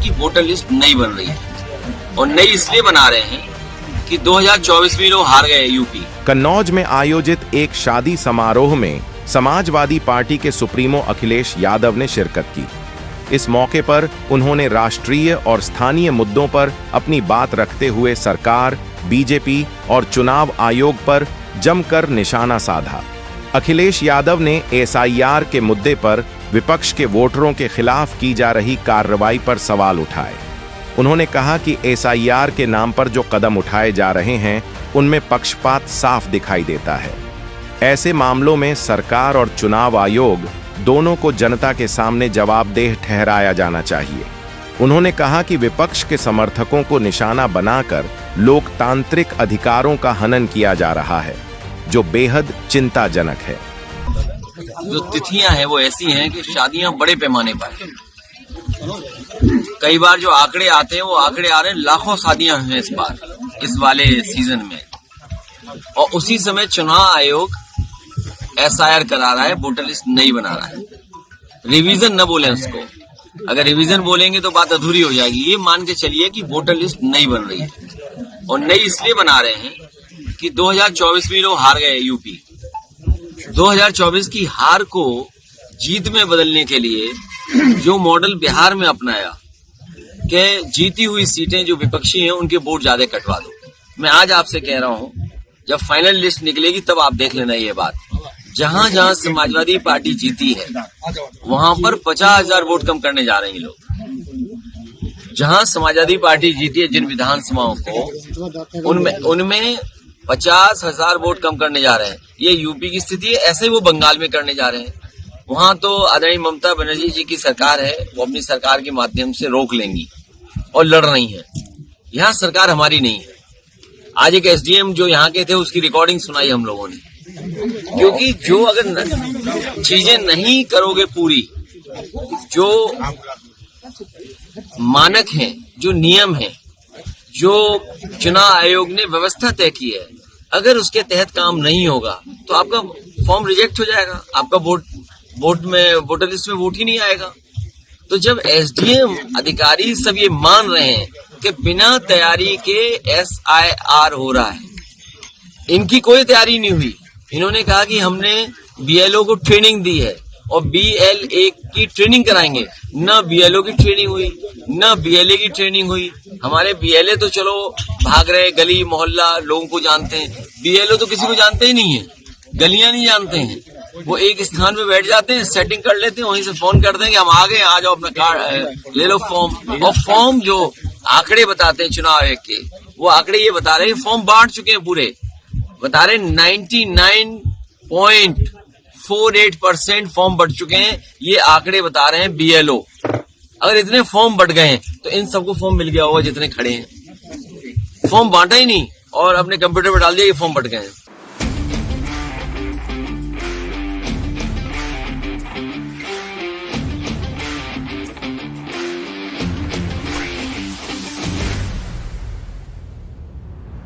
कि voter list नई बन रही है, और नई इसलिए बना रहे हैं कि 2024 में लोग हार गए यूपी। कन्नौज में आयोजित एक शादी समारोह में समाजवादी पार्टी के सुप्रीमो अखिलेश यादव ने शिरकत की। इस मौके पर उन्होंने राष्ट्रीय और स्थानीय मुद्दों पर अपनी बात रखते हुए सरकार, बीजेपी और चुनाव आयोग पर जमकर निशाना साधा। अखिलेश यादव ने एसआईआर के मुद्दे पर विपक्ष के वोटरों के खिलाफ की जा रही कार्रवाई पर सवाल उठाए। उन्होंने कहा कि एसआईआर के नाम पर जो कदम उठाए जा रहे हैं उनमें पक्षपात साफ दिखाई देता है। ऐसे मामलों में सरकार और चुनाव आयोग दोनों को जनता के सामने जवाबदेह ठहराया जाना चाहिए। उन्होंने कहा कि विपक्ष के समर्थकों को निशाना बनाकर लोकतांत्रिक अधिकारों का हनन किया जा रहा है, जो बेहद चिंताजनक है। जो तिथियां हैं वो ऐसी हैं कि शादियां बड़े पैमाने पर हैं। कई बार जो आंकड़े आते हैं वो आंकड़े आ रहे हैं, लाखों शादियां हैं इस बार, इस वाले सीजन में, और उसी समय चुनाव आयोग एसआईआर करा रहा है, वोटर लिस्ट नहीं बना रहा है। रिवीजन न बोले उसको, अगर रिवीजन बोलेंगे तो बात अधूरी हो जाएगी। ये मान के चलिए कि वोटर लिस्ट नहीं बन रही है, और नई इसलिए बना रहे हैं कि 2024 में लोग हार गए यूपी। 2024 की हार को जीत में बदलने के लिए जो मॉडल बिहार में अपनाया कि जीती हुई सीटें जो विपक्षी हैं उनके वोट ज्यादा कटवा दो। मैं आज आपसे कह रहा हूं, जब फाइनल लिस्ट निकलेगी तब आप देख लेना ये बात। जहां जहां समाजवादी पार्टी जीती है वहां पर 50,000 वोट कम करने जा रहे हैं लोग। जहां समाजवादी पार्टी जीती है जिन विधानसभाओं को, उनमें 50,000 वोट कम करने जा रहे हैं। ये यूपी की स्थिति है, ऐसे ही वो बंगाल में करने जा रहे हैं। वहां तो आदरणीय ममता बनर्जी जी की सरकार है, वो अपनी सरकार के माध्यम से रोक लेंगी और लड़ रही है। यहाँ सरकार हमारी नहीं है। आज एक एसडीएम जो यहाँ के थे उसकी रिकॉर्डिंग सुनाई हम लोगों ने, क्योंकि जो अगर चीजें नहीं करोगे पूरी, जो मानक हैं, जो नियम हैं, जो चुनाव आयोग ने व्यवस्था तय की है, अगर उसके तहत काम नहीं होगा तो आपका फॉर्म रिजेक्ट हो जाएगा, आपका वोटर लिस्ट में वोट ही नहीं आएगा। तो जब एसडीएम अधिकारी सब ये मान रहे हैं कि बिना तैयारी के एसआईआर हो रहा है, इनकी कोई तैयारी नहीं हुई। इन्होंने कहा कि हमने बीएलओ को ट्रेनिंग दी है और बीएलए की ट्रेनिंग कराएंगे। न बीएलओ की ट्रेनिंग हुई, न बीएलए की ट्रेनिंग हुई। हमारे बीएलए तो चलो भाग रहे, गली मोहल्ला लोगों को जानते हैं, बीएलओ तो किसी को जानते ही नहीं है, गलियां नहीं जानते हैं। वो एक स्थान पे बैठ जाते हैं, सेटिंग कर लेते हैं, वहीं से फोन कर देंगे हम आ गए, आ जाओ अपना कार्ड ले लो फॉर्म। और फॉर्म जो आंकड़े बताते हैं चुनाव आयोग के, वो आंकड़े ये बता रहे हैं फॉर्म बांट चुके हैं पूरे, बता रहे 99.48% फॉर्म बढ़ चुके हैं। ये आंकड़े बता रहे हैं बीएलओ। अगर इतने फॉर्म बढ़ गए हैं तो इन सबको फॉर्म मिल गया होगा जितने खड़े हैं। फॉर्म बांटा ही नहीं और अपने कंप्यूटर पर डाल दिया ये फॉर्म बढ़ गए हैं।